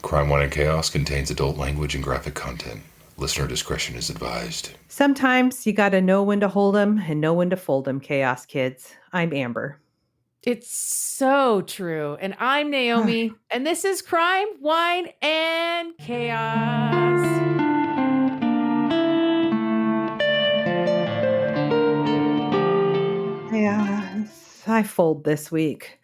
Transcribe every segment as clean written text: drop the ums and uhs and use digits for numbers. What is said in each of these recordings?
Crime, Wine, and Chaos contains adult language and graphic content. Listener discretion is advised. Sometimes you got to know when to hold them and know when to fold them, Chaos Kids. I'm Amber. It's so true. And I'm Naomi. And this is Crime, Wine, and Chaos. Yeah, I fold this week.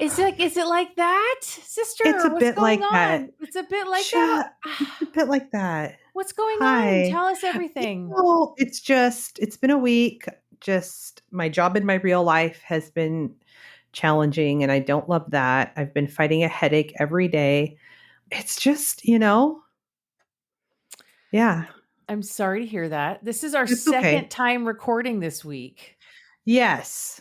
Is it like that, sister? It's a What's bit going like on? that. It's a bit like that. It's a bit like that. What's going Hi. on? Tell us everything. Well, it's been a week. Just my job in my real life has been challenging and I don't love that. I've been fighting a headache every day. It's just, yeah. I'm sorry to hear that. This is our second time recording this week. Yes.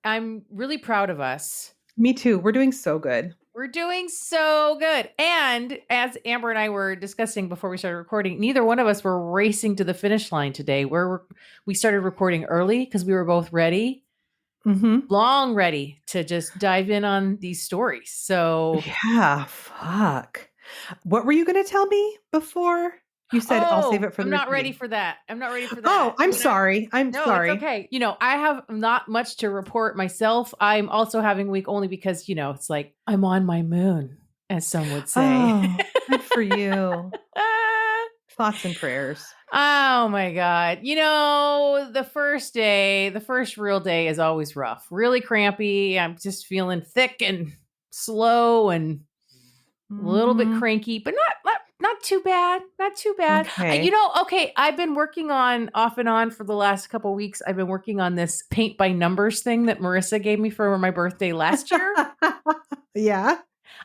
I'm really proud of us. Me too. We're doing so good. We're doing so good. And as Amber and I were discussing before we started recording, neither one of us were racing to the finish line today. We started recording early because we were both ready, long ready to just dive in on these stories. So yeah, fuck. What were you going to tell me before? You said I'll save it for the I'm not ready for that. Oh, I'm sorry. I'm sorry. It's okay. I have not much to report myself. I'm also having a week only because, it's like I'm on my moon, as some would say. Oh, good for you. Thoughts and prayers. Oh my God. The first real day is always rough, really crampy. I'm just feeling thick and slow and a little bit cranky, but not too bad. Not too bad. Okay. I've been working on off and on for the last couple of weeks. I've been working on this paint by numbers thing that Marissa gave me for my birthday last year. Yeah.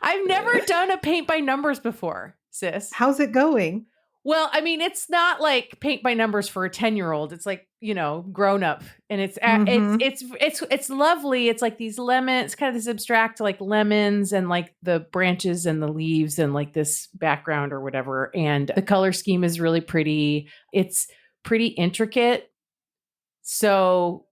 I've never done a paint by numbers before, sis. How's it going? Well, I mean, it's not like paint by numbers for a 10-year-old. It's like, grown up, and it's lovely. It's like these lemons, it's kind of this abstract, like lemons and like the branches and the leaves and like this background or whatever. And the color scheme is really pretty. It's pretty intricate. So,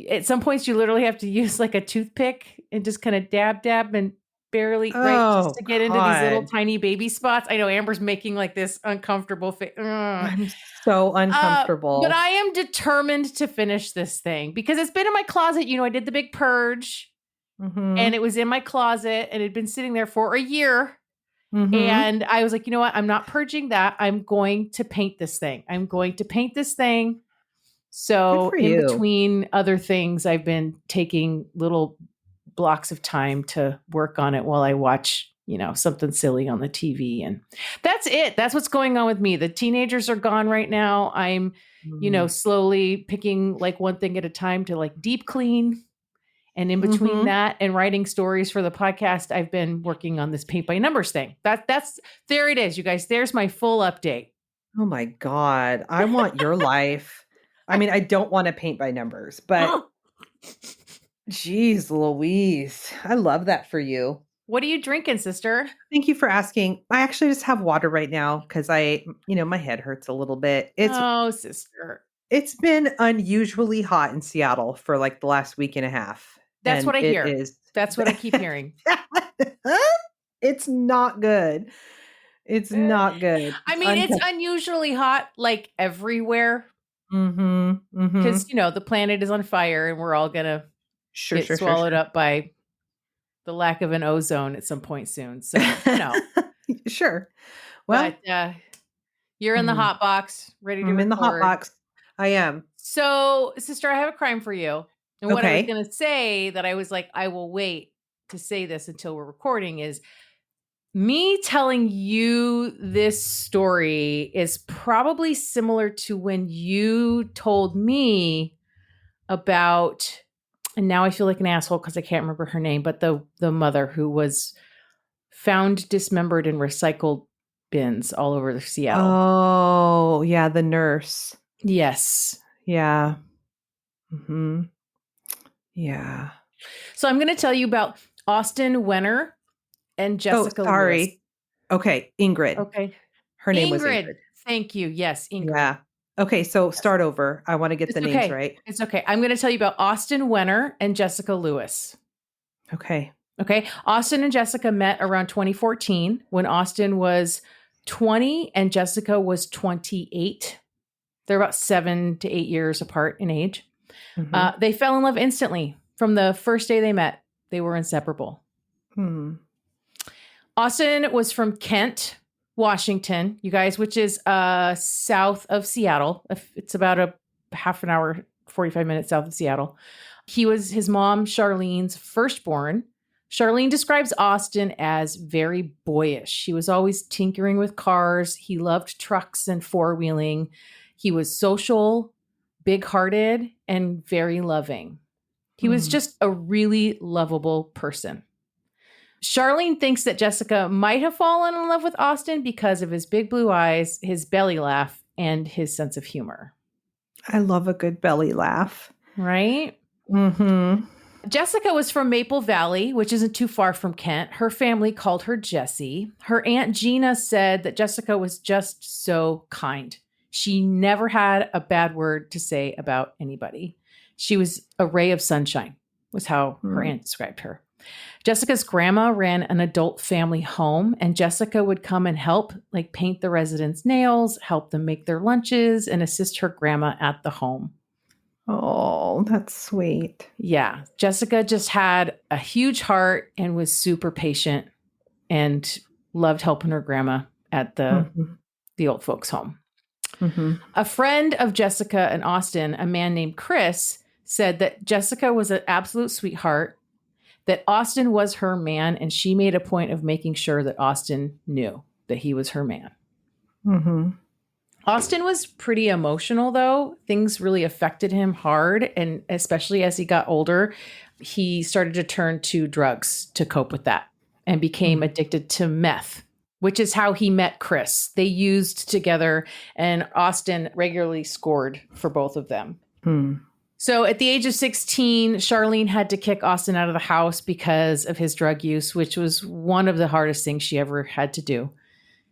at some points you literally have to use like a toothpick and just kind of dab and barely just to get into these little tiny baby spots. I know Amber's making like this uncomfortable face. I'm so uncomfortable. But I am determined to finish this thing because it's been in my closet. I did the big purge and it was in my closet and it had been sitting there for a year. And I was like, you know what? I'm not purging that. I'm going to paint this thing. So in between other things, I've been taking little blocks of time to work on it while I watch, something silly on the TV. And that's it. That's what's going on with me. The teenagers are gone right now. I'm, slowly picking like one thing at a time to like deep clean. And in between that and writing stories for the podcast, I've been working on this paint by numbers thing. There it is, you guys. There's my full update. Oh my God. I want your life. I mean, I don't want to paint by numbers, but Jeez Louise. I love that for you. What are you drinking, sister? Thank you for asking. I actually just have water right now because my head hurts a little bit. Sister. It's been unusually hot in Seattle for like the last week and a half. That's what I hear. That's what I keep hearing. It's not good. It's not good. I mean, it's unusually hot like everywhere. Because, the planet is on fire and we're all going to get swallowed up by the lack of an ozone at some point soon. So, Sure. Well, but, you're in the hot box, ready to record. I'm in the hot box. I am. So, sister, I have a crime for you. And what I was going to say that I was like, I will wait to say this until we're recording is me telling you this story is probably similar to when you told me about, and now I feel like an asshole because I can't remember her name, but the mother who was found dismembered in recycled bins all over Seattle. Oh, yeah, the nurse. Yes. Yeah. Yeah. So I'm going to tell you about Austin Wenner and Jessica Lewis. Okay, Ingrid. Okay. Her name was Ingrid. Thank you. Yes, Ingrid. Yeah. Okay, so start over. I want to get the names right. It's okay. I'm going to tell you about Austin Wenner and Jessica Lewis. Okay. Okay. Austin and Jessica met around 2014 when Austin was 20 and Jessica was 28. They're about 7 to 8 years apart in age. Mm-hmm. They fell in love instantly. From the first day they met, they were inseparable. Austin was from Kent, Washington, you guys, which is south of Seattle. It's about a half an hour, 45 minutes south of Seattle. He was his mom, Charlene's firstborn. Charlene describes Austin as very boyish. He was always tinkering with cars. He loved trucks and four-wheeling. He was social, big-hearted, and very loving. He was just a really lovable person. Charlene thinks that Jessica might have fallen in love with Austin because of his big blue eyes, his belly laugh, and his sense of humor. I love a good belly laugh. Right? Mm-hmm. Jessica was from Maple Valley, which isn't too far from Kent. Her family called her Jessie. Her Aunt Gina said that Jessica was just so kind. She never had a bad word to say about anybody. She was a ray of sunshine, was how her aunt described her. Jessica's grandma ran an adult family home, and Jessica would come and help, like paint the residents' nails, help them make their lunches, and assist her grandma at the home. Oh, that's sweet. Yeah. Jessica just had a huge heart and was super patient and loved helping her grandma at the old folks' home. A friend of Jessica and Austin, a man named Chris, said that Jessica was an absolute sweetheart, that Austin was her man, and she made a point of making sure that Austin knew that he was her man. Austin was pretty emotional, though. Things really affected him hard, and especially as he got older, he started to turn to drugs to cope with that and became addicted to meth, which is how he met Chris. They used together, and Austin regularly scored for both of them. So at the age of 16, Charlene had to kick Austin out of the house because of his drug use, which was one of the hardest things she ever had to do.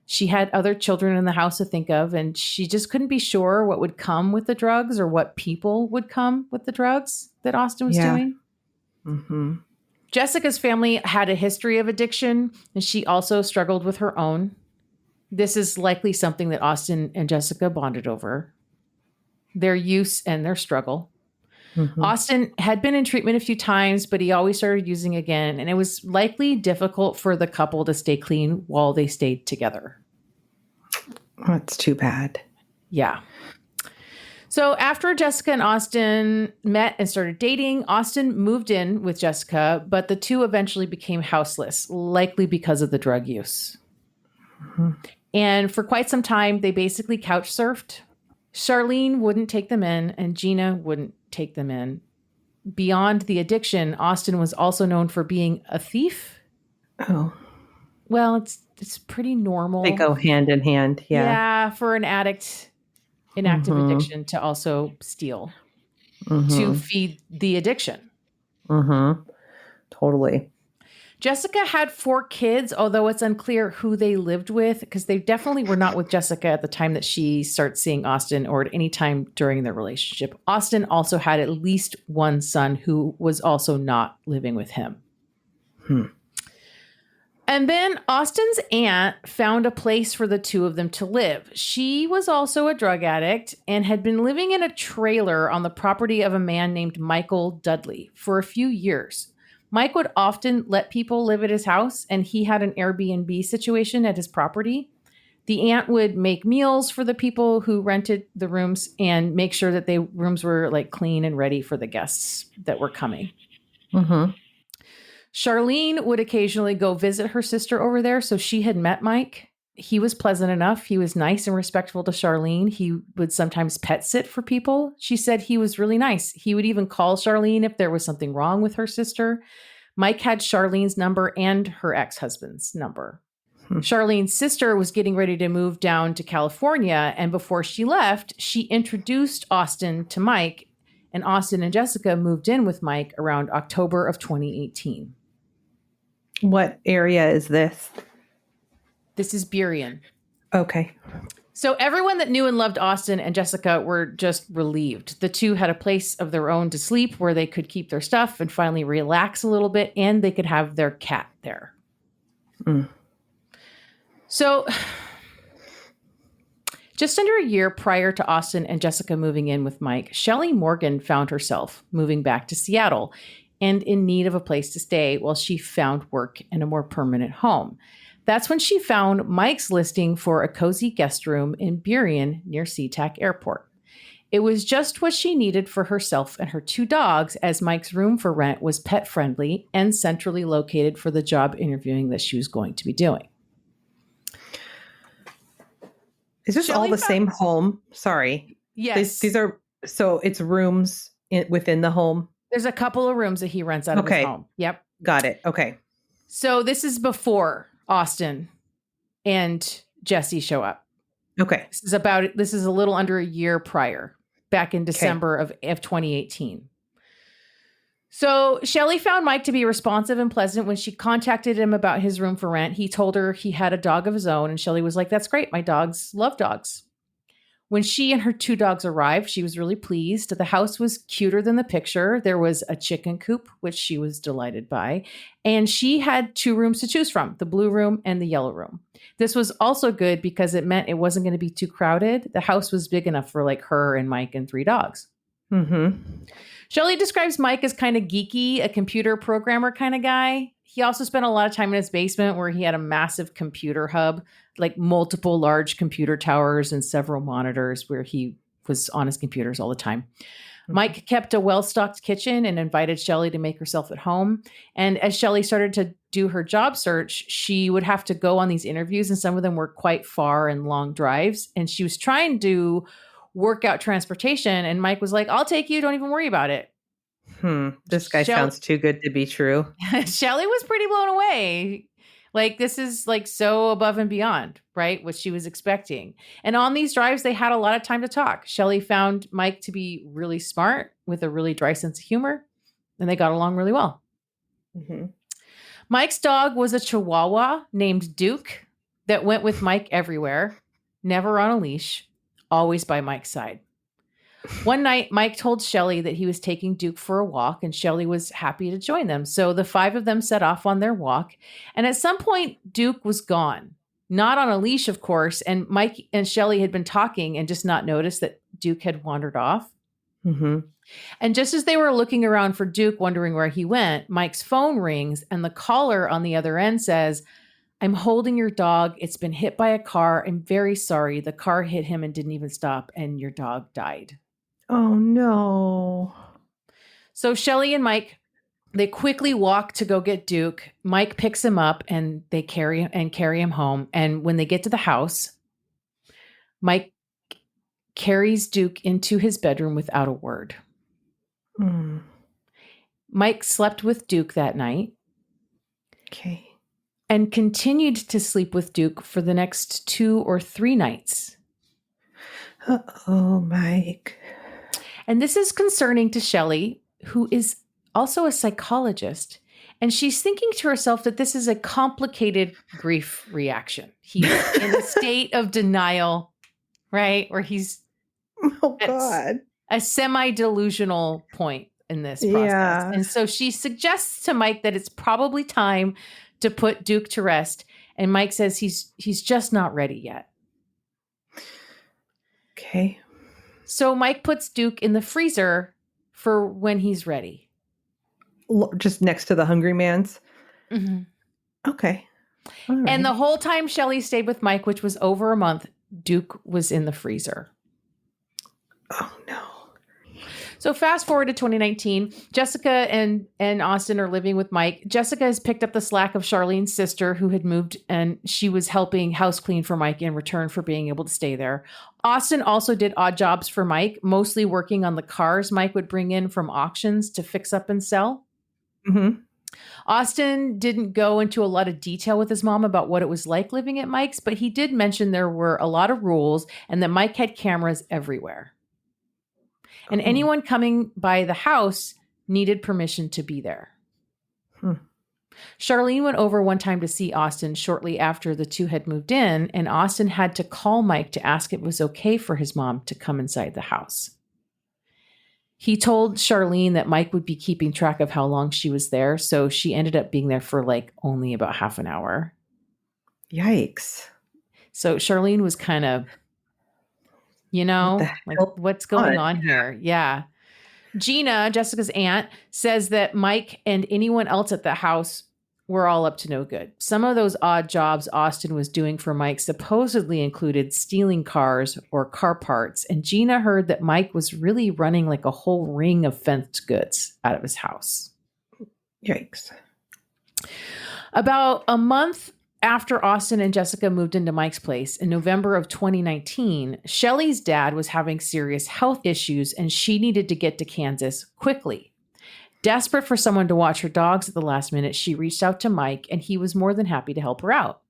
She had other children in the house to think of, and she just couldn't be sure what would come with the drugs or what people would come with the drugs that Austin was doing. Jessica's family had a history of addiction, and she also struggled with her own. This is likely something that Austin and Jessica bonded over, their use and their struggle. Austin had been in treatment a few times, but he always started using again, and it was likely difficult for the couple to stay clean while they stayed together. That's too bad. Yeah. So after Jessica and Austin met and started dating, Austin moved in with Jessica, but the two eventually became houseless, likely because of the drug use. And for quite some time, they basically couch surfed. Charlene wouldn't take them in, and Gina wouldn't take them in. Beyond the addiction, Austin was also known for being a thief. Oh. Well, it's pretty normal. They go hand in hand. Yeah. Yeah, for an addict in active addiction to also steal to feed the addiction. Totally. Jessica had 4 kids, although it's unclear who they lived with, because they definitely were not with Jessica at the time that she starts seeing Austin or at any time during their relationship. Austin also had at least one son who was also not living with him. And then Austin's aunt found a place for the two of them to live. She was also a drug addict and had been living in a trailer on the property of a man named Michael Dudley for a few years. Mike would often let people live at his house, and he had an Airbnb situation at his property. The aunt would make meals for the people who rented the rooms and make sure that the rooms were like clean and ready for the guests that were coming. Charlene would occasionally go visit her sister over there, so she had met Mike. He was pleasant enough. He was nice and respectful to Charlene. He would sometimes pet sit for people. She said he was really nice. He would even call Charlene if there was something wrong with her sister. Mike had Charlene's number and her ex-husband's number. Charlene's sister was getting ready to move down to California, and before she left, she introduced Austin to Mike, and Austin and Jessica moved in with Mike around October of 2018. What area is this? This is Burien. Okay. So everyone that knew and loved Austin and Jessica were just relieved. The two had a place of their own to sleep where they could keep their stuff and finally relax a little bit, and they could have their cat there. Mm. So just under a year prior to Austin and Jessica moving in with Mike, Shelley Morgan found herself moving back to Seattle and in need of a place to stay while she found work in a more permanent home. That's when she found Mike's listing for a cozy guest room in Burien near SeaTac Airport. It was just what she needed for herself and her 2 dogs, as Mike's room for rent was pet friendly and centrally located for the job interviewing that she was going to be doing. Is this all the same home? Sorry. Yes. These are, so it's rooms within the home? There's a couple of rooms that he rents out of his home. Yep. Got it. Okay. So this is before Austin and Jesse show up. Okay. This is a little under a year prior, back in December of 2018. So Shelley found Mike to be responsive and pleasant. When she contacted him about his room for rent, he told her he had a dog of his own, and Shelley was like, "That's great. My dogs love dogs." When she and her 2 dogs arrived, she was really pleased. The house was cuter than the picture. There was a chicken coop, which she was delighted by. And she had 2 rooms to choose from, the blue room and the yellow room. This was also good because it meant it wasn't going to be too crowded. The house was big enough for like her and Mike and 3 dogs. Mm-hmm. Shelley describes Mike as kind of geeky, a computer programmer kind of guy. He also spent a lot of time in his basement where he had a massive computer hub, like multiple large computer towers and several monitors where he was on his computers all the time. Mm-hmm. Mike kept a well-stocked kitchen and invited Shelley to make herself at home. And as Shelley started to do her job search, she would have to go on these interviews, and some of them were quite far and long drives. And she was trying to work out transportation, and Mike was like, "I'll take you. Don't even worry about it." This guy sounds too good to be true. Shelley was pretty blown away. Like, this is like so above and beyond, right? What she was expecting. And on these drives, they had a lot of time to talk. Shelley found Mike to be really smart with a really dry sense of humor, and they got along really well. Mm-hmm. Mike's dog was a Chihuahua named Duke that went with Mike everywhere, never on a leash, always by Mike's side. One night, Mike told Shelley that he was taking Duke for a walk, and Shelley was happy to join them. So the 5 of them set off on their walk. And at some point, Duke was gone. Not on a leash, of course. And Mike and Shelley had been talking and just not noticed that Duke had wandered off. Mm-hmm. And just as they were looking around for Duke, wondering where he went, Mike's phone rings, and the caller on the other end says, "I'm holding your dog. It's been hit by a car. I'm very sorry. The car hit him and didn't even stop, and your dog died." Oh, no. So Shelley and Mike, they quickly walk to go get Duke. Mike picks him up, and they carry him home. And when they get to the house, Mike carries Duke into his bedroom without a word. Mm. Mike slept with Duke that night. Okay. And continued to sleep with Duke for the next 2 or 3 nights. Oh, Mike. And this is concerning to Shelley, who is also a psychologist. And she's thinking to herself that this is a complicated grief reaction. He's in a state of denial, right? Where he's God. A semi-delusional point in this process. Yeah. And so she suggests to Mike that it's probably time to put Duke to rest. And Mike says he's just not ready yet. Okay. So Mike puts Duke in the freezer for when he's ready. Just next to the Hungry Man's? Mm-hmm. Okay. All right. And the whole time Shelley stayed with Mike, which was over a month, Duke was in the freezer. Oh, no. So fast forward to 2019, Jessica and Austin are living with Mike. Jessica has picked up the slack of Charlene's sister, who had moved, and she was helping house clean for Mike in return for being able to stay there. Austin also did odd jobs for Mike, mostly working on the cars Mike would bring in from auctions to fix up and sell. Mm-hmm. Austin didn't go into a lot of detail with his mom about what it was like living at Mike's, but he did mention there were a lot of rules and that Mike had cameras everywhere. And anyone coming by the house needed permission to be there. Charlene went over one time to see Austin shortly after the two had moved in, and Austin had to call Mike to ask if it was okay for his mom to come inside the house. He told Charlene that Mike would be keeping track of how long she was there, so she ended up being there for like only about half an hour. Yikes. So Charlene was kind of, what's going on here? Yeah. Gina, Jessica's aunt, says that Mike and anyone else at the house were all up to no good. Some of those odd jobs Austin was doing for Mike supposedly included stealing cars or car parts. And Gina heard that Mike was really running like a whole ring of fenced goods out of his house. Yikes. About a month after Austin and Jessica moved into Mike's place in November of 2019, Shelly's dad was having serious health issues and she needed to get to Kansas quickly. Desperate for someone to watch her dogs at the last minute, she reached out to Mike and he was more than happy to help her out.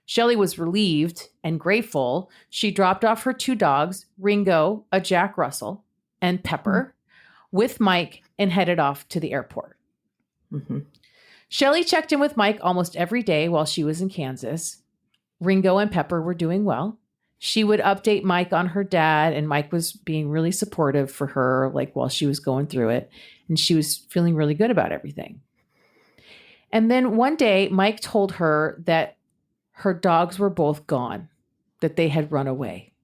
Shelly was relieved and grateful. She dropped off her 2 dogs, Ringo, a Jack Russell, and Pepper, with Mike and headed off to the airport. Mm-hmm. Shelly checked in with Mike almost every day while she was in Kansas. Ringo and Pepper were doing well. She would update Mike on her dad, and Mike was being really supportive for her, like while she was going through it. And she was feeling really good about everything. And then one day, Mike told her that her dogs were both gone, that they had run away.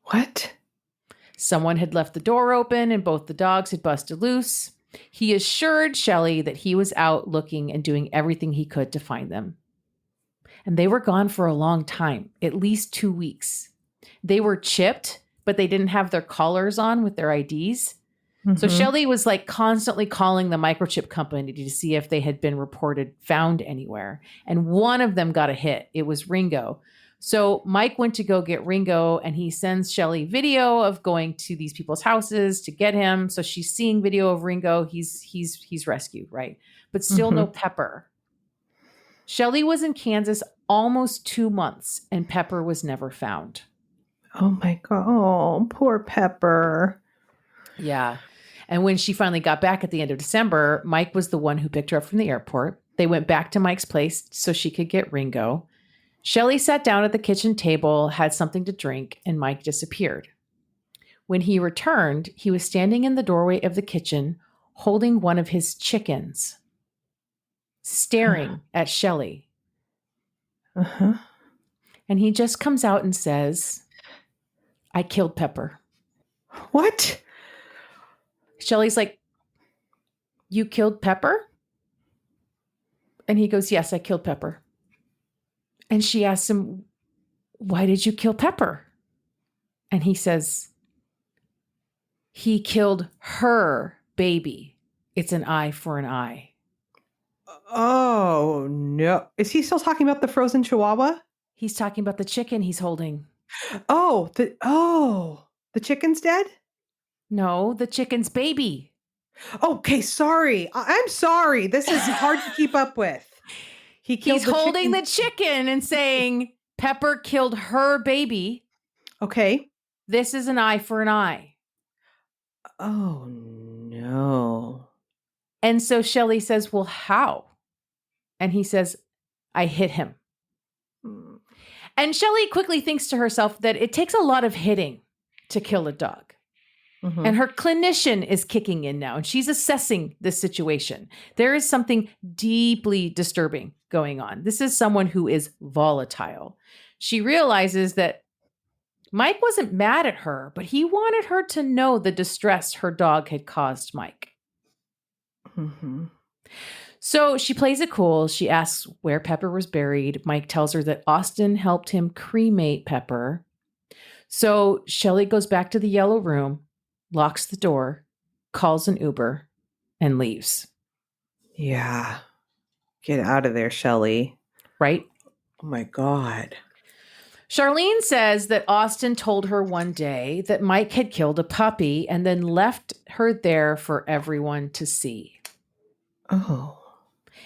What? Someone had left the door open and both the dogs had busted loose. He assured Shelly that he was out looking and doing everything he could to find them. And they were gone for a long time, at least 2 weeks. They were chipped, but they didn't have their collars on with their IDs. Mm-hmm. So Shelly was like constantly calling the microchip company to see if they had been found anywhere. And one of them got a hit. It was Ringo. So Mike went to go get Ringo and he sends Shelly video of going to these people's houses to get him. So she's seeing video of Ringo. He's rescued, right? But still no Pepper. Shelly was in Kansas almost 2 months and Pepper was never found. Oh my God. Oh, poor Pepper. Yeah. And when she finally got back at the end of December, Mike was the one who picked her up from the airport. They went back to Mike's place so she could get Ringo. Shelly sat down at the kitchen table, had something to drink, and Mike disappeared. When he returned, he was standing in the doorway of the kitchen, holding one of his chickens, staring at Shelly. Uh-huh. And he just comes out and says, "I killed Pepper." What? Shelly's like, "You killed Pepper?" And he goes, "Yes, I killed Pepper." And she asks him, "Why did you kill Pepper?" And he says, "He killed her baby. It's an eye for an eye." Oh, no. Is he still talking about the frozen chihuahua? He's talking about the chicken he's holding. The chicken's dead? No, the chicken's baby. Okay, sorry. I'm sorry. This is hard to keep up with. He's holding the chicken and saying, "Pepper killed her baby. Okay. This is an eye for an eye." Oh, no. And so Shelly says, "Well, how?" And he says, "I hit him." And Shelly quickly thinks to herself that it takes a lot of hitting to kill a dog. Mm-hmm. And her clinician is kicking in now, and she's assessing this situation. There is something deeply disturbing going on. This is someone who is volatile. She realizes that Mike wasn't mad at her, but he wanted her to know the distress her dog had caused Mike. Mm-hmm. So she plays it cool. She asks where Pepper was buried. Mike tells her that Austin helped him cremate Pepper. So Shelly goes back to the yellow room, locks the door, calls an Uber, and leaves. Yeah. Get out of there, Shelly. Right? Oh my God. Charlene says that Austin told her one day that Mike had killed a puppy and then left her there for everyone to see. Oh.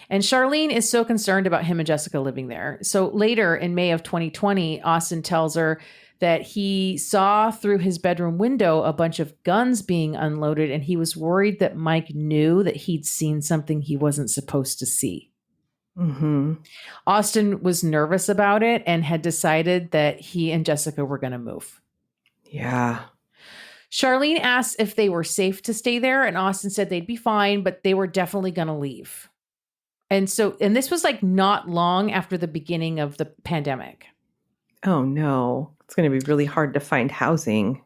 And Charlene is so concerned about him and Jessica living there. So later in May of 2020, Austin tells her that he saw through his bedroom window a bunch of guns being unloaded, and he was worried that Mike knew that he'd seen something he wasn't supposed to see. Mm-hmm. Austin was nervous about it and had decided that he and Jessica were going to move. Yeah. Charlene asked if they were safe to stay there, and Austin said they'd be fine, but they were definitely going to leave. And this was like not long after the beginning of the pandemic. Oh, no. It's going to be really hard to find housing.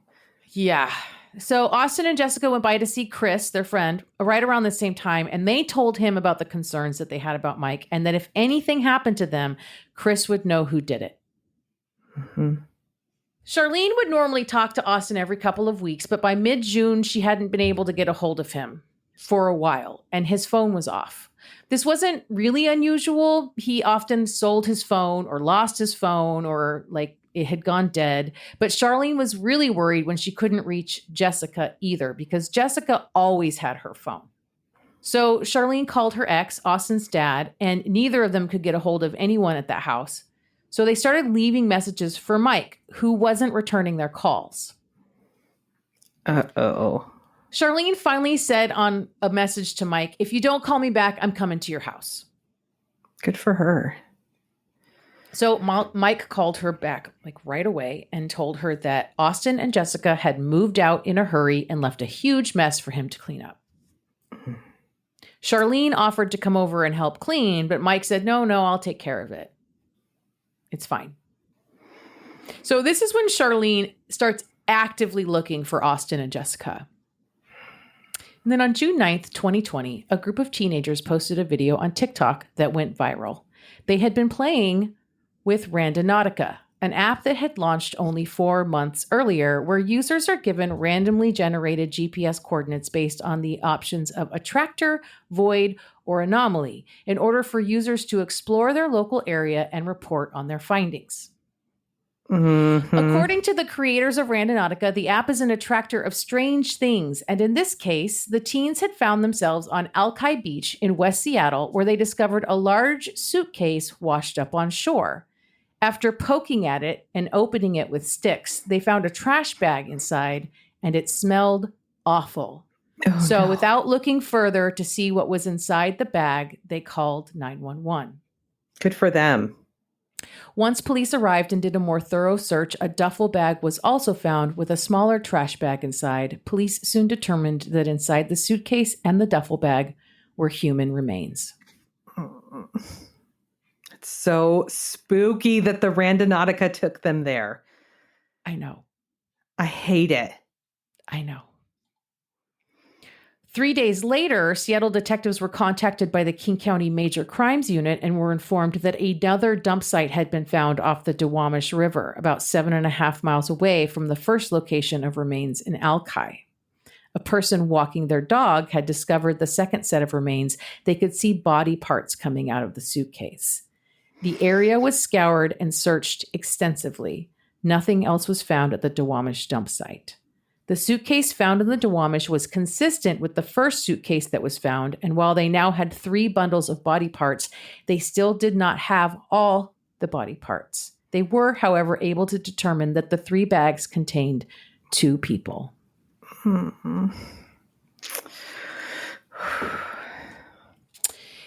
Yeah. So Austin and Jessica went by to see Chris, their friend, right around the same time, and they told him about the concerns that they had about Mike, and that if anything happened to them, Chris would know who did it. Mm-hmm. Charlene would normally talk to Austin every couple of weeks, but by mid-June, she hadn't been able to get a hold of him for a while, and his phone was off. This wasn't really unusual. He often sold his phone or lost his phone or it had gone dead. But Charlene was really worried when she couldn't reach Jessica either, because Jessica always had her phone. So Charlene called her ex, Austin's dad, and neither of them could get a hold of anyone at that house. So they started leaving messages for Mike, who wasn't returning their calls. Uh-oh. Charlene finally said on a message to Mike, "If you don't call me back, I'm coming to your house." Good for her. So Mike called her back right away and told her that Austin and Jessica had moved out in a hurry and left a huge mess for him to clean up. Charlene offered to come over and help clean, but Mike said, no, I'll take care of it. It's fine. So this is when Charlene starts actively looking for Austin and Jessica. And then on June 9th, 2020, a group of teenagers posted a video on TikTok that went viral. They had been playing with Randonautica, an app that had launched only 4 months earlier, where users are given randomly generated GPS coordinates based on the options of attractor, void, or anomaly, in order for users to explore their local area and report on their findings. Mm-hmm. According to the creators of Randonautica, the app is an attractor of strange things. And in this case, the teens had found themselves on Alki Beach in West Seattle, where they discovered a large suitcase washed up on shore. After poking at it and opening it with sticks, they found a trash bag inside, and it smelled awful. So without looking further to see what was inside the bag, they called 911. Good for them. Once police arrived and did a more thorough search, a duffel bag was also found with a smaller trash bag inside. Police soon determined that inside the suitcase and the duffel bag were human remains. It's so spooky that the Randonautica took them there. I know. I hate it. I know. 3 days later, Seattle detectives were contacted by the King County Major Crimes Unit and were informed that another dump site had been found off the Duwamish River, about 7.5 miles away from the first location of remains in Alki. A person walking their dog had discovered the second set of remains. They could see body parts coming out of the suitcase. The area was scoured and searched extensively. Nothing else was found at the Duwamish dump site. The suitcase found in the Duwamish was consistent with the first suitcase that was found, and while they now had 3 bundles of body parts, they still did not have all the body parts. They were, however, able to determine that the 3 bags contained 2 people.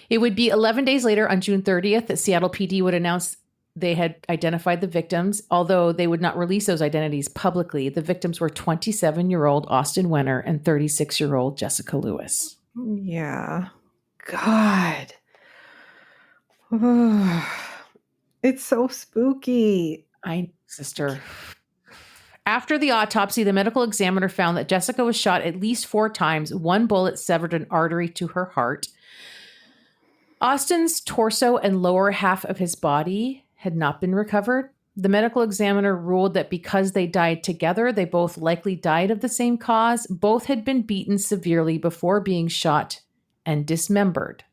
It would be 11 days later, on June 30th, that Seattle PD would announce they had identified the victims, although they would not release those identities publicly. The victims were 27-year-old Austin Wenner and 36-year-old Jessica Lewis. Yeah. God. It's so spooky. Sister. After the autopsy, the medical examiner found that Jessica was shot at least 4 times. 1 bullet severed an artery to her heart. Austin's torso and lower half of his body had not been recovered. The medical examiner ruled that because they died together, they both likely died of the same cause. Both had been beaten severely before being shot and dismembered.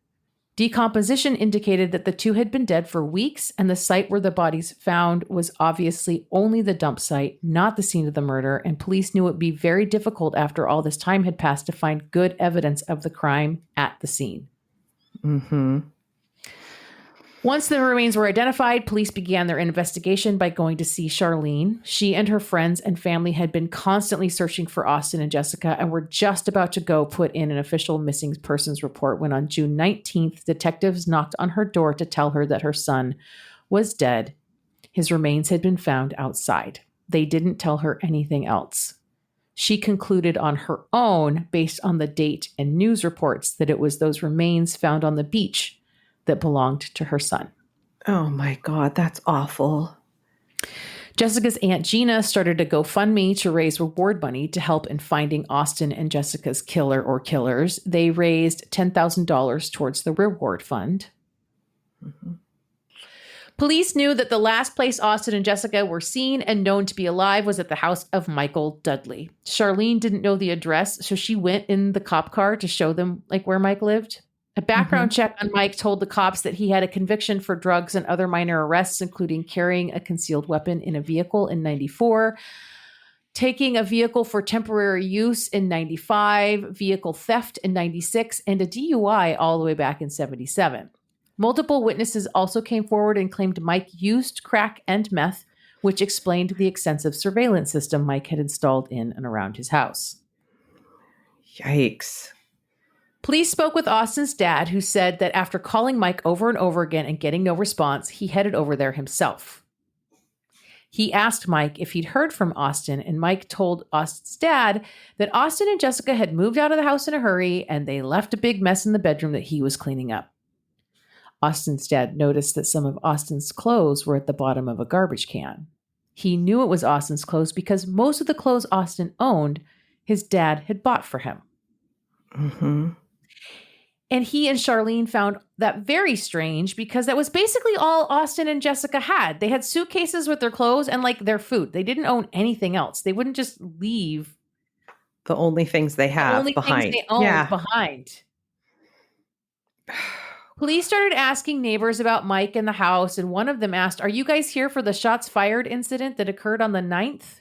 Decomposition indicated that the 2 had been dead for weeks, and the site where the bodies found was obviously only the dump site, not the scene of the murder, and police knew it would be very difficult after all this time had passed to find good evidence of the crime at the scene. Mm-hmm. Once the remains were identified, police began their investigation by going to see Charlene. She and her friends and family had been constantly searching for Austin and Jessica and were just about to go put in an official missing persons report when on June 19th, detectives knocked on her door to tell her that her son was dead. His remains had been found outside. They didn't tell her anything else. She concluded on her own, based on the date and news reports, that it was those remains found on the beach that belonged to her son. Oh my God, that's awful. Jessica's Aunt Gina started a GoFundMe to raise reward money to help in finding Austin and Jessica's killer or killers. They raised $10,000 towards the reward fund. Mm-hmm. Police knew that the last place Austin and Jessica were seen and known to be alive was at the house of Michael Dudley. Charlene didn't know the address, so she went in the cop car to show them where Mike lived. A background check on Mike told the cops that he had a conviction for drugs and other minor arrests, including carrying a concealed weapon in a vehicle in 94, taking a vehicle for temporary use in 95, vehicle theft in 96, and a DUI all the way back in 77. Multiple witnesses also came forward and claimed Mike used crack and meth, which explained the extensive surveillance system Mike had installed in and around his house. Yikes. Police spoke with Austin's dad, who said that after calling Mike over and over again and getting no response, he headed over there himself. He asked Mike if he'd heard from Austin, and Mike told Austin's dad that Austin and Jessica had moved out of the house in a hurry and they left a big mess in the bedroom that he was cleaning up. Austin's dad noticed that some of Austin's clothes were at the bottom of a garbage can. He knew it was Austin's clothes because most of the clothes Austin owned, his dad had bought for him. Mm-hmm. And he and Charlene found that very strange because that was basically all Austin and Jessica had. They had suitcases with their clothes and their food. They didn't own anything else. They wouldn't just leave the only things they have behind. Things they owned behind. Police started asking neighbors about Mike and the house, and one of them asked, "Are you guys here for the shots fired incident that occurred on the 9th?"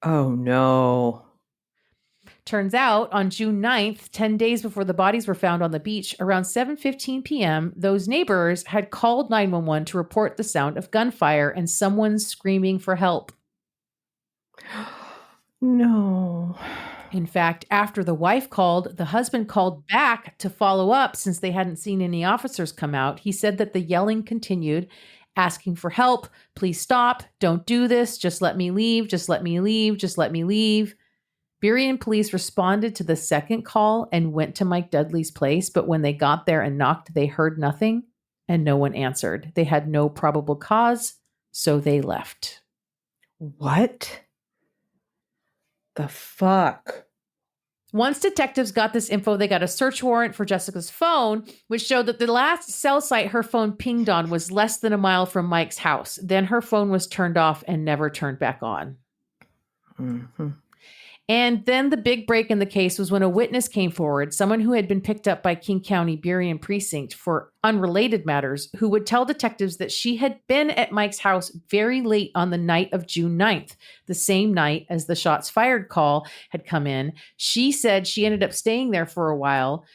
Oh, no. Turns out, on June 9th, 10 days before the bodies were found on the beach, around 7:15 p.m., those neighbors had called 911 to report the sound of gunfire and someone screaming for help. No. In fact, after the wife called, the husband called back to follow up since they hadn't seen any officers come out. He said that the yelling continued, asking for help. "Please stop. Don't do this. Just let me leave. Just let me leave. Just let me leave." Burien police responded to the second call and went to Mike Dudley's place, but when they got there and knocked, they heard nothing and no one answered. They had no probable cause, so they left. What the fuck? Once detectives got this info, they got a search warrant for Jessica's phone, which showed that the last cell site her phone pinged on was less than a mile from Mike's house. Then her phone was turned off and never turned back on. Mm-hmm. And then the big break in the case was when a witness came forward, someone who had been picked up by King County Burien Precinct for unrelated matters, who would tell detectives that she had been at Mike's house very late on the night of June 9th, the same night as the shots fired call had come in. She said she ended up staying there for a while.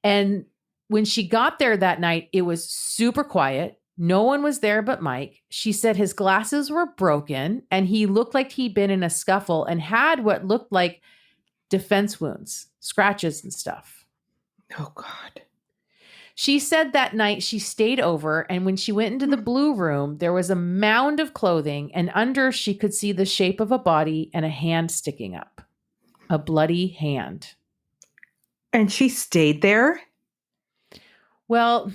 And when she got there that night, it was super quiet. No one was there but Mike. She said his glasses were broken and he looked like he'd been in a scuffle and had what looked like defense wounds, scratches and stuff. Oh, God. She said that night she stayed over, and when she went into the blue room, there was a mound of clothing, and under she could see the shape of a body and a hand sticking up. A bloody hand. And she stayed there? Well,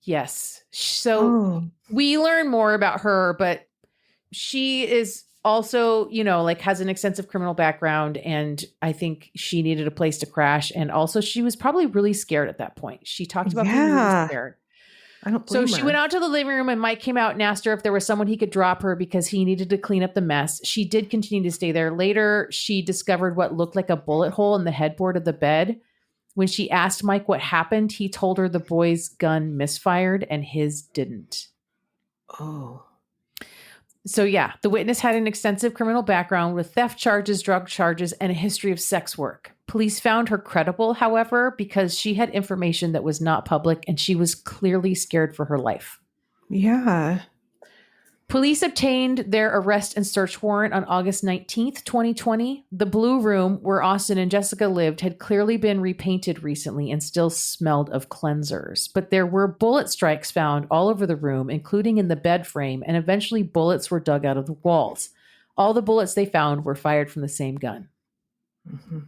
yes. So we learn more about her, but she is also, has an extensive criminal background, and I think she needed a place to crash. And also she was probably really scared at that point. She talked about being really scared. I don't blame her. She went out to the living room and Mike came out and asked her if there was someone he could drop her because he needed to clean up the mess. She did continue to stay there. Later, she discovered what looked like a bullet hole in the headboard of the bed. When she asked Mike what happened, he told her the boy's gun misfired and his didn't. Oh. So yeah, the witness had an extensive criminal background with theft charges, drug charges, and a history of sex work. Police found her credible, however, because she had information that was not public and she was clearly scared for her life. Yeah. Police obtained their arrest and search warrant on August 19th, 2020. The Blue Room, where Austin and Jessica lived, had clearly been repainted recently and still smelled of cleansers. But there were bullet strikes found all over the room, including in the bed frame, and eventually bullets were dug out of the walls. All the bullets they found were fired from the same gun. Mm-hmm.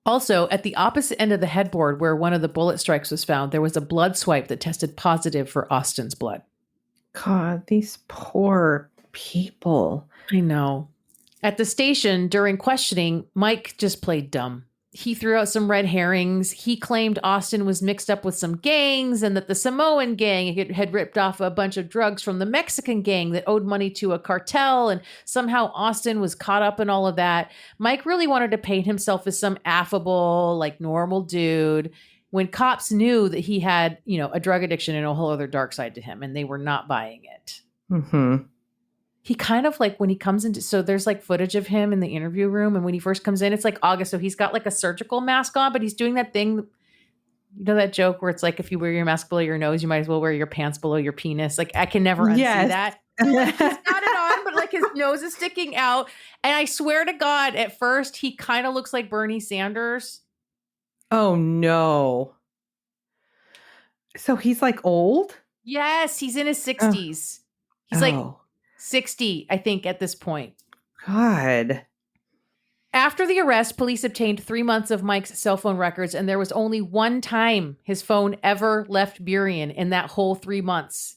Also, at the opposite end of the headboard where one of the bullet strikes was found, there was a blood swipe that tested positive for Austin's blood. God, these poor people. I know. At the station, during questioning, Mike just played dumb. He threw out some red herrings. He claimed Austin was mixed up with some gangs and that the Samoan gang had ripped off a bunch of drugs from the Mexican gang that owed money to a cartel, and somehow Austin was caught up in all of that. Mike really wanted to paint himself as some affable, like normal dude, when cops knew that he had, a drug addiction and a whole other dark side to him, and they were not buying it. Mm-hmm. He kind of like when he comes into, so there's like footage of him in the interview room. And when he first comes in, it's like August. So he's got like a surgical mask on, but he's doing that thing. That joke where it's like, if you wear your mask below your nose, you might as well wear your pants below your penis. Like I can never unsee that. Like, he's got it on, but like his nose is sticking out. And I swear to God, at first he kind of looks like Bernie Sanders. Oh no. So he's like old? Yes, he's in his 60s. He's like 60, I think, at this point. God. After the arrest, police obtained 3 months of Mike's cell phone records, and there was only one time his phone ever left Burien in that whole 3 months.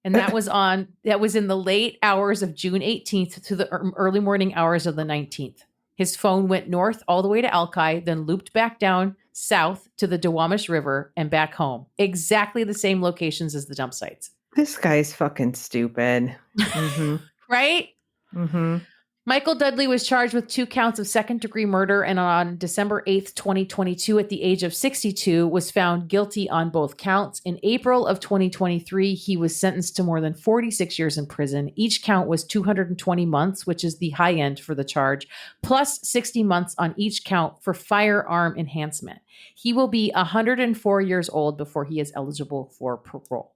And that was in the late hours of June 18th to the early morning hours of the 19th. His phone went north all the way to Alki, then looped back down south to the Duwamish River and back home. Exactly the same locations as the dump sites. This guy's fucking stupid. Mm-hmm. Right? Mm-hmm. Michael Dudley was charged with 2 counts of second-degree murder, and on December 8th, 2022, at the age of 62, was found guilty on both counts. In April of 2023, he was sentenced to more than 46 years in prison. Each count was 220 months, which is the high end for the charge, plus 60 months on each count for firearm enhancement. He will be 104 years old before he is eligible for parole.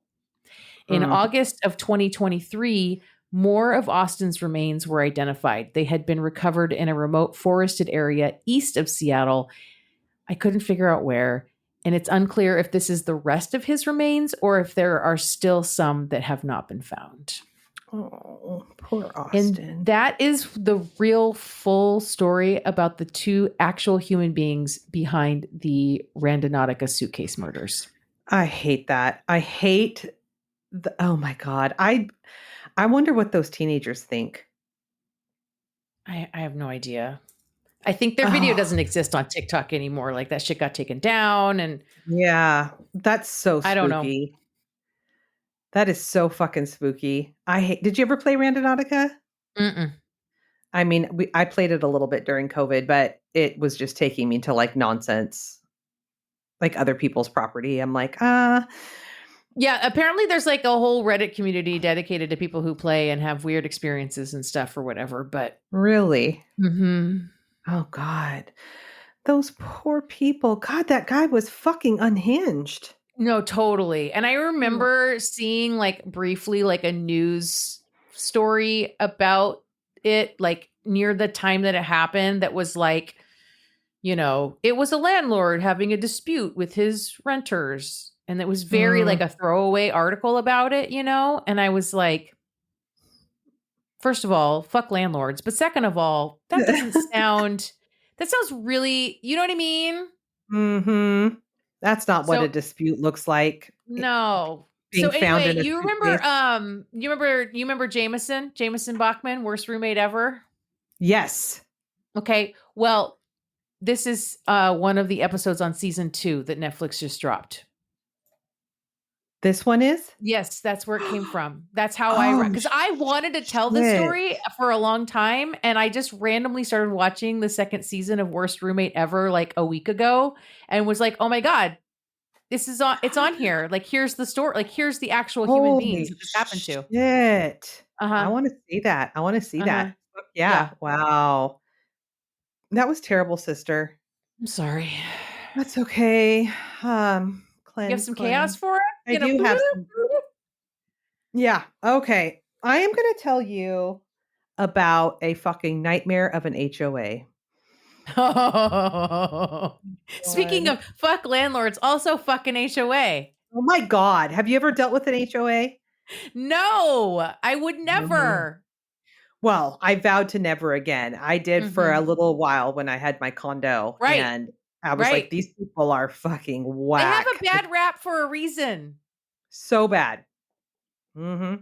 In August of 2023, more of Austin's remains were identified. They had been recovered in a remote forested area east of Seattle. I couldn't figure out where, and it's unclear if this is the rest of his remains or if there are still some that have not been found. Oh, poor Austin. And that is the real full story about the 2 actual human beings behind the Randonautica suitcase murders. I hate that. I hate oh my God. I wonder what those teenagers think. I have no idea. I think their video doesn't exist on TikTok anymore. Like that shit got taken down, and yeah, that's so spooky. I don't know. That is so fucking spooky. Did you ever play Randonautica? Mm-mm. I mean, I played it a little bit during COVID, but it was just taking me to like nonsense, like other people's property. I'm like, Yeah, apparently there's like a whole Reddit community dedicated to people who play and have weird experiences and stuff or whatever. But really? Mm-hmm. Oh God, those poor people. God, that guy was fucking unhinged. No, totally. And I remember seeing like briefly like a news story about it, like near the time that it happened, that was like, it was a landlord having a dispute with his renters. And it was very like a throwaway article about it, and I was like, first of all, fuck landlords. But second of all, that sounds really, you know what I mean? Mm-hmm. That's not what a dispute looks like. No. So anyway, you remember Jameson Bachman, worst roommate ever? Yes. Okay. Well, this is one of the episodes on season 2 that Netflix just dropped. This one is? Yes, that's where it came from. That's how because I wanted to tell this story for a long time, and I just randomly started watching the 2nd season of Worst Roommate Ever like a week ago, and was like, oh my God, it's on here. Like, here's the story. Like, here's the actual human beings that this happened to. Shit. I want to see that. I want to see that. Yeah. Wow. That was terrible, sister. I'm sorry. That's okay. You have some chaos for it? I do have some. Yeah. Okay. I am going to tell you about a fucking nightmare of an HOA. Oh. Speaking God. of fuck landlords, also fucking HOA. Oh my God. Have you ever dealt with an HOA? No, I would Mhm. never. Well, I vowed to never again. I did for a Mm-hmm. little while when I had my condo, Right. and I was like, Right. these people are fucking They have a whack. Like, bad rap for a reason. so bad. Hmm.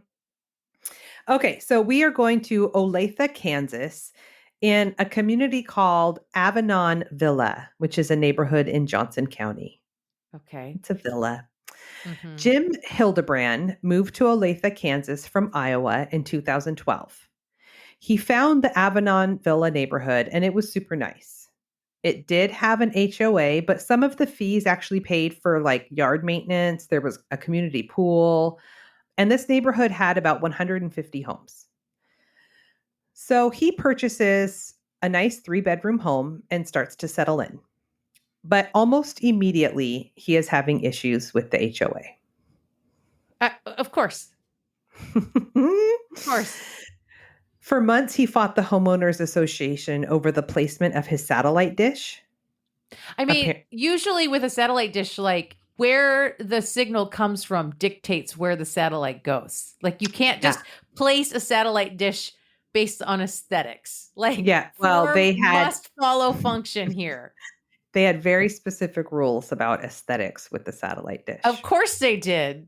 Okay, so we are going to Olathe, Kansas, in a community called Avalon Villa, which is a neighborhood in Johnson County. Okay. It's a villa. Mm-hmm. Jim Hildebrand moved to Olathe, Kansas from Iowa in 2012. He found the Avalon Villa neighborhood and it was super nice. It did have an HOA, but some of the fees actually paid for like yard maintenance. There was a community pool, and this neighborhood had about 150 homes. So he purchases a nice 3-bedroom home and starts to settle in. But almost immediately, he is having issues with the HOA. Of course. Of course. For months, he fought the homeowners association over the placement of his satellite dish. I mean, usually with a satellite dish, like where the signal comes from dictates where the satellite goes. Like you can't just place a satellite dish based on aesthetics. Like well, they had must follow function here. They had very specific rules about aesthetics with the satellite dish. Of course they did.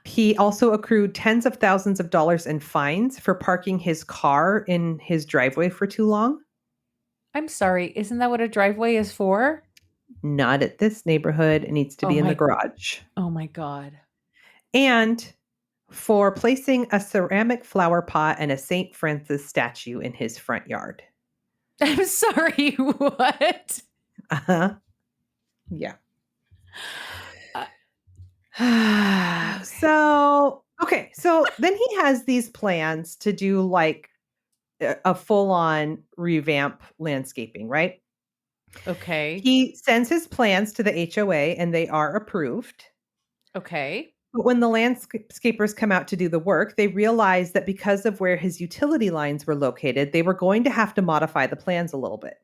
He also accrued tens of thousands of dollars in fines for parking his car in his driveway for too long. I'm sorry, isn't that what a driveway is for? Not at this neighborhood. It needs to be in the garage. Oh my God. And for placing a ceramic flower pot and a St. Francis statue in his front yard. I'm sorry, what? Uh-huh. Yeah. So then he has these plans to do like a full-on revamp landscaping, right? Okay. He sends his plans to the HOA and they are approved. Okay. But when the landscapers come out to do the work, they realize that because of where his utility lines were located, they were going to have to modify the plans a little bit.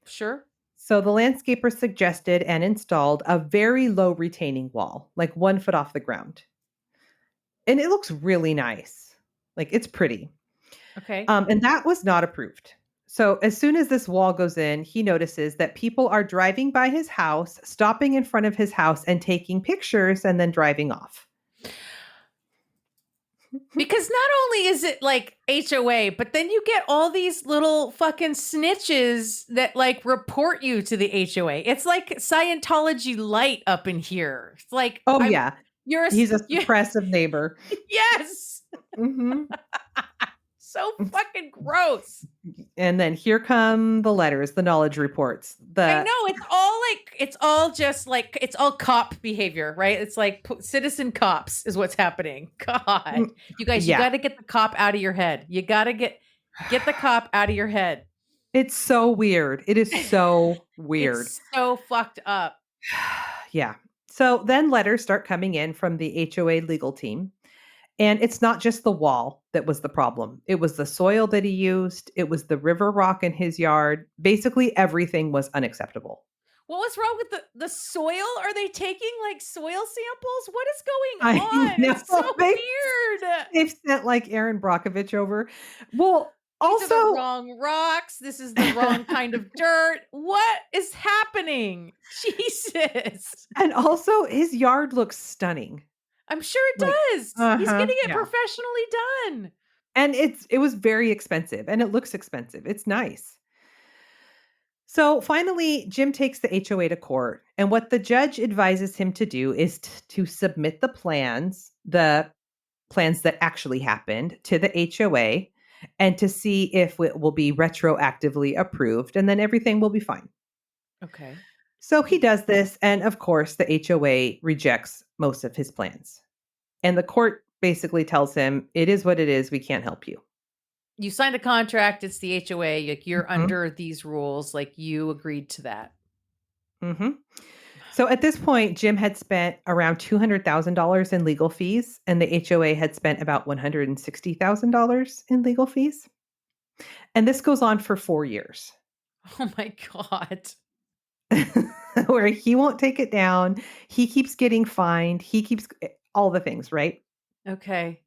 Sure. So the landscaper suggested and installed a very low retaining wall, like 1 foot off the ground. And it looks really nice. Like it's pretty. Okay. And that was not approved. So as soon as this wall goes in, he notices that people are driving by his house, stopping in front of his house and taking pictures and then driving off. Because not only is it like HOA, but then you get all these little fucking snitches that like report you to the HOA. It's like Scientology light up in here. It's like, yeah. He's a suppressive neighbor. Yes. Mm-hmm. So fucking gross. And then here come the letters, the knowledge reports. I know it's all cop behavior, right? It's like citizen cops is what's happening. God, you guys, you got to get the cop out of your head. You got to get the cop out of your head. It's so weird. It is so weird. It's so fucked up. Yeah. So then letters start coming in from the HOA legal team. And it's not just the wall that was the problem. It was the soil that he used. It was the river rock in his yard. Basically, everything was unacceptable. What was wrong with the soil? Are they taking like soil samples? What is going on? It's so weird. They've sent like Aaron Brockovich over. Well, also these are the wrong rocks. This is the wrong kind of dirt. What is happening? Jesus. And also his yard looks stunning. I'm sure it does. He's getting it professionally done. And it was very expensive and it looks expensive. It's nice. So finally, Jim takes the HOA to court. And what the judge advises him to do is to submit the plans that actually happened to the HOA and to see if it will be retroactively approved. And then everything will be fine. Okay. So he does this, and of course, the HOA rejects most of his plans. And the court basically tells him, it is what it is. We can't help you. You signed a contract. It's the HOA. Like you're under these rules. Like you agreed to that. Mm-hmm. So at this point, Jim had spent around $200,000 in legal fees, and the HOA had spent about $160,000 in legal fees. And this goes on for 4 years. Oh my God. Where he won't take it down. He keeps getting fined. He keeps all the things, right? Okay.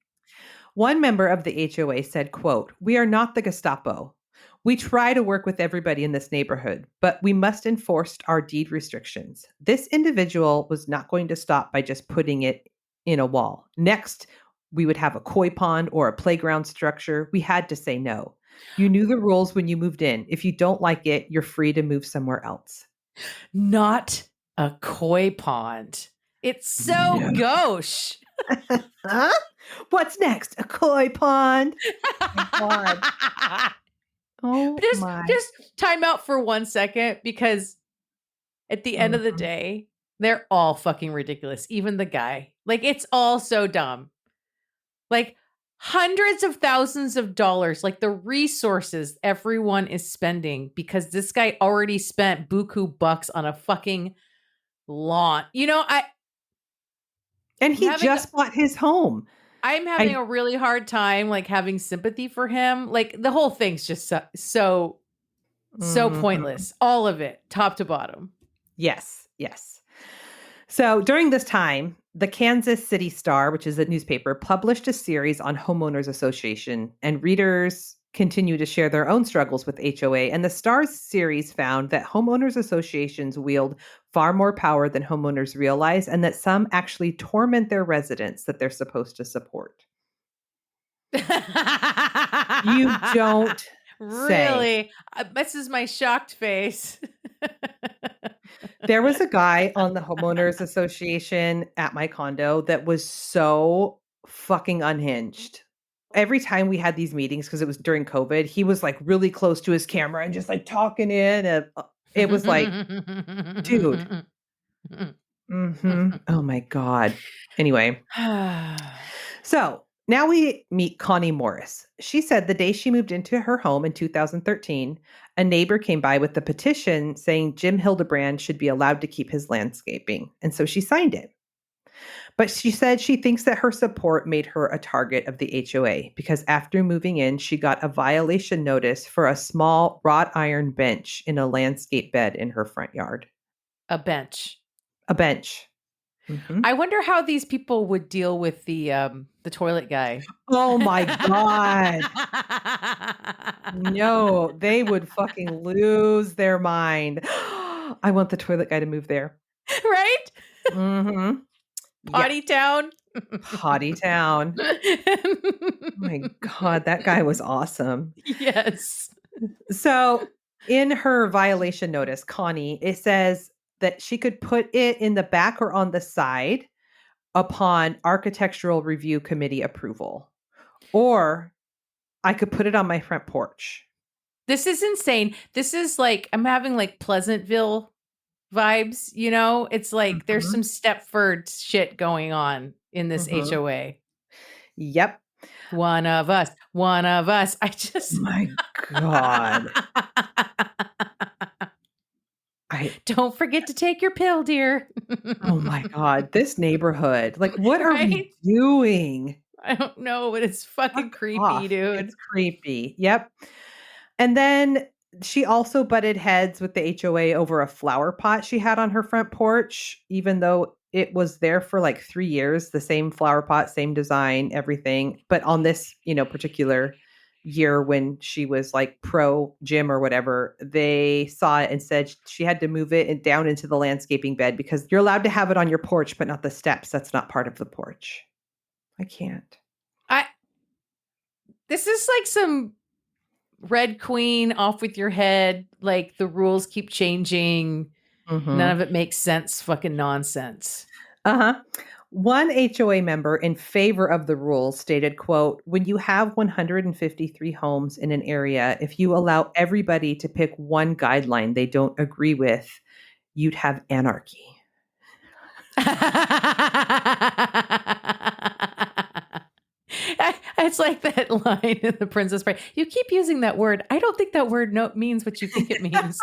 One member of the HOA said, quote, "We are not the Gestapo. We try to work with everybody in this neighborhood, but we must enforce our deed restrictions. This individual was not going to stop by just putting it in a wall. Next, we would have a koi pond or a playground structure. We had to say no. You knew the rules when you moved in. If you don't like it, you're free to move somewhere else." Not a koi pond. It's so gauche. Huh? What's next? A koi pond? Oh my God. Oh Just time out for 1 second, because at the end of the day, they're all fucking ridiculous. Even the guy. Like, it's all so dumb. Like, hundreds of thousands of dollars, like the resources everyone is spending, because this guy already spent buku bucks on a fucking lawn. And he just bought his home. I'm having a really hard time, like, having sympathy for him. Like, the whole thing's just so pointless. All of it, top to bottom. Yes. So during this time, the Kansas City Star, which is a newspaper, published a series on homeowners association, and readers continue to share their own struggles with HOA. And the Star's series found that homeowners associations wield far more power than homeowners realize, and that some actually torment their residents that they're supposed to support. You don't really? This is my shocked face. There was a guy on the homeowners association at my condo that was so fucking unhinged. Every time we had these meetings, because it was during COVID, he was like really close to his camera and just like talking in. It was like, dude. Oh my God. Anyway. So now we meet Connie Morris. She said the day she moved into her home in 2013, a neighbor came by with a petition saying Jim Hildebrand should be allowed to keep his landscaping. And so she signed it. But she said she thinks that her support made her a target of the HOA because after moving in, she got a violation notice for a small wrought iron bench in a landscape bed in her front yard. A bench. Mm-hmm. I wonder how these people would deal with the toilet guy. Oh my God. No, they would fucking lose their mind. I want the toilet guy to move there. Right? Mm-hmm. Potty town. Potty town. Oh my God, that guy was awesome. Yes. So in her violation notice, Connie, it says that she could put it in the back or on the side upon architectural review committee approval. Or I could put it on my front porch. This is insane. This is like, I'm having like Pleasantville vibes, It's like there's some Stepford shit going on in this HOA. Yep. One of us. I just... My God. Don't forget to take your pill, dear. Oh my God. This neighborhood. Like, what are we doing? I don't know, but it's fucking creepy, dude. It's creepy. Yep. And then she also butted heads with the HOA over a flower pot she had on her front porch, even though it was there for like 3 years, the same flower pot, same design, everything. But on this, particular year when she was like pro Jim or whatever, they saw it and said she had to move it down into the landscaping bed because you're allowed to have it on your porch, but not the steps. That's not part of the porch. I can't. This is like some Red Queen off with your head. Like the rules keep changing. None of it makes sense. Fucking nonsense. One HOA member in favor of the rules stated, quote, "When you have 153 homes in an area, if you allow everybody to pick one guideline they don't agree with, you'd have anarchy." It's like that line in The Princess Bride. You keep using that word. I don't think that word means what you think it means.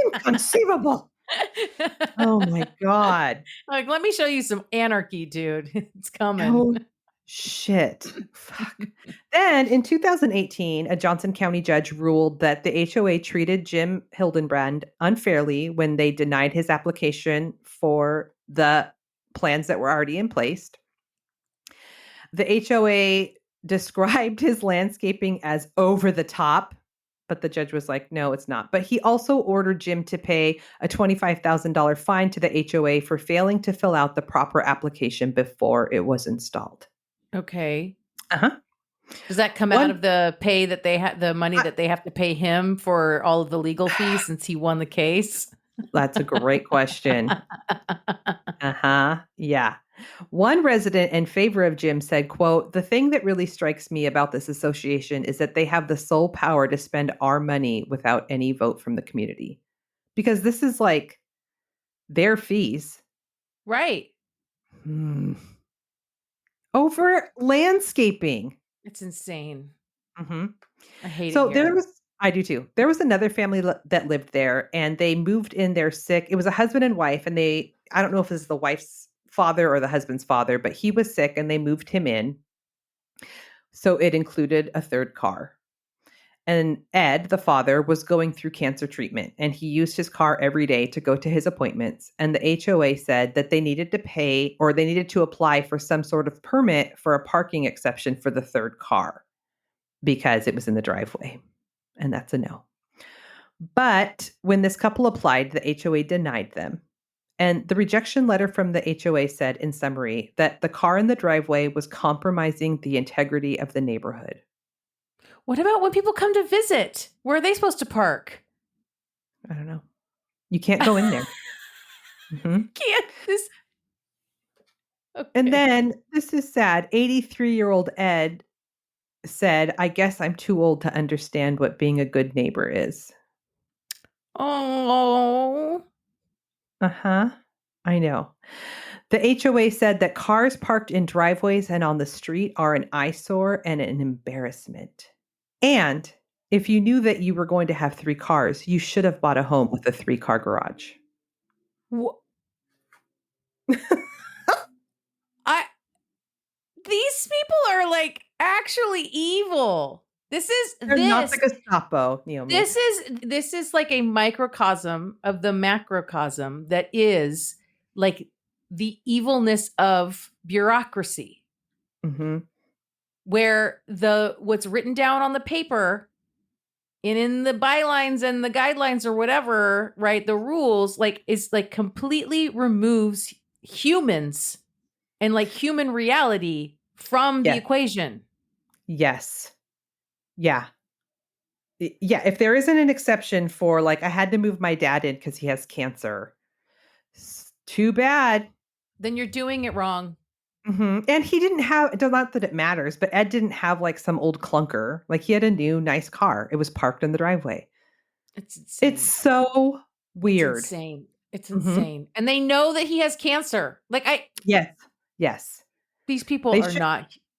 Inconceivable. Oh my God. Like, let me show you some anarchy, dude. It's coming. Oh, shit. Fuck. Then in 2018, a Johnson County judge ruled that the HOA treated Jim Hildenbrand unfairly when they denied his application for the plans that were already in place. The HOA described his landscaping as over the top, but the judge was like, no, it's not. But he also ordered Jim to pay a $25,000 fine to the HOA for failing to fill out the proper application before it was installed. Okay. Uh-huh. Does that come out of the pay that they have, the money that they have to pay him for all of the legal fees since he won the case? That's a great question. Uh-huh. Yeah. One resident in favor of Jim said, quote, "The thing that really strikes me about this association is that they have the sole power to spend our money without any vote from the community. Because this is like their fees." Right. Over landscaping. It's insane. Mm-hmm. I hate so it here. I do too. There was another family that lived there, and they moved in there sick. It was a husband and wife, and I don't know if this is the wife's father or the husband's father, but he was sick and they moved him in. So it included a third car. And Ed, the father, was going through cancer treatment, and he used his car every day to go to his appointments. And the HOA said that they needed to pay, or they needed to apply for some sort of permit for a parking exception for the third car because it was in the driveway. And that's a no. But when this couple applied, the HOA denied them. And the rejection letter from the HOA said, in summary, that the car in the driveway was compromising the integrity of the neighborhood. What about when people come to visit? Where are they supposed to park? I don't know. You can't go in there. Mm-hmm. Can't this? Okay. And then, this is sad, 83-year-old Ed said, "I guess I'm too old to understand what being a good neighbor is." Oh. Uh-huh. I know. The HOA said that cars parked in driveways and on the street are an eyesore and an embarrassment. And if you knew that you were going to have 3 cars, you should have bought a home with a 3-car garage. These people are like actually evil. They're not the Gestapo, Naomi. This is like a microcosm of the macrocosm that is like the evilness of bureaucracy. Mm-hmm. Where what's written down on the paper and in the bylines and the guidelines or whatever, right? The rules is completely removes humans and like human reality from the equation. Yes. Yeah. Yeah. If there isn't an exception for I had to move my dad in because he has cancer. Too bad. Then you're doing it wrong. Mm-hmm. And he didn't have, not that it matters, but Ed didn't have some old clunker. He had a new nice car. It was parked in the driveway. It's insane. It's so weird. It's insane. It's insane. And they know that he has cancer. Yes. These people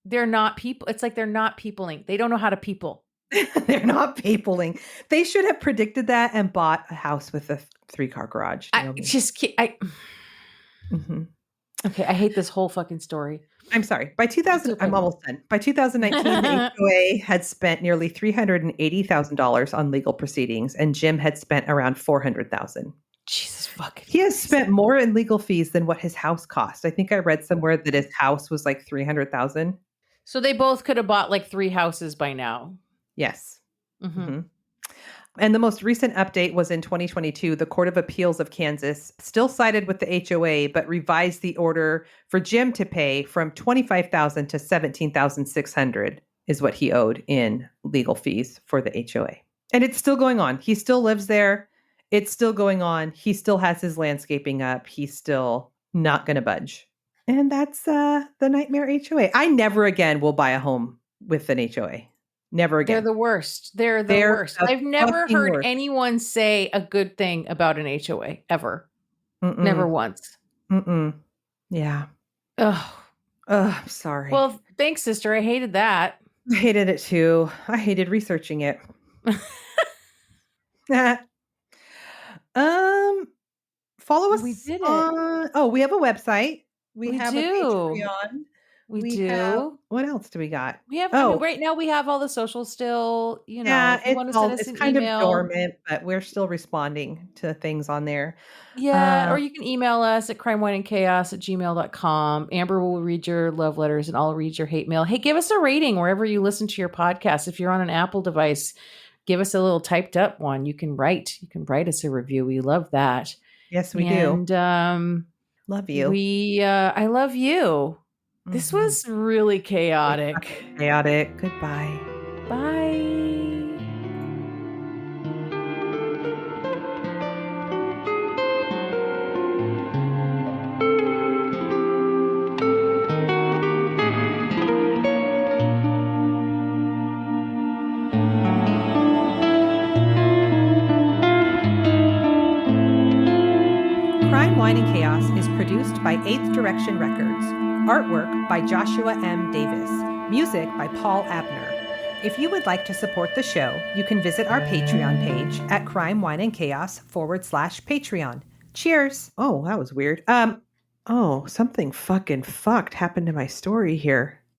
they're not people. It's like they're not peopling. They don't know how to people. They're not peopling. They should have predicted that and bought a house with a 3-car garage. Mm-hmm. Okay, I hate this whole fucking story. I'm sorry. I'm almost done. By 2019, the HOA had spent nearly $380,000 on legal proceedings, and Jim had spent around $400,000. Jesus fucking. He has spent more in legal fees than what his house cost. I think I read somewhere that his house was $300,000. So they both could have bought 3 houses by now. Yes. Mm-hmm. And the most recent update was in 2022. The Court of Appeals of Kansas still sided with the HOA, but revised the order for Jim to pay from $25,000 to $17,600 is what he owed in legal fees for the HOA. And it's still going on. He still lives there. It's still going on. He still has his landscaping up. He's still not going to budge. And that's the Nightmare HOA. I never again will buy a home with an HOA. Never again. They're the worst. They're the worst. I've never heard anyone say a good thing about an HOA ever. Mm-mm. Never once. Mm-mm. Yeah. Ugh. I'm sorry. Well, thanks, sister. I hated that. I hated it too. I hated researching it. Follow us We did it. on, we have a website. We have a do. Patreon. We have, do. what else do we got? We have, I mean, right now we have all the socials still, you know, if you want to send us it's an kind email. of dormant, but we're still responding to things on there. Yeah, or you can email us at crimewineandchaos@gmail.com. Amber will read your love letters and I'll read your hate mail. Hey, give us a rating wherever you listen to your podcast. If you're on an Apple device, give us a little typed up one. You can write us a review. We love that. Yes, we do. And love you. I love you. This was really chaotic. Chaotic. Goodbye. Bye. Crime, Wine, and Chaos is produced by 8th Direction Records. Artwork by Joshua M. Davis. Music by Paul Abner. If you would like to support the show, you can visit our Patreon page at crimewineandchaos.com/Patreon. Cheers. Oh, that was weird. Something fucking fucked happened to my story here.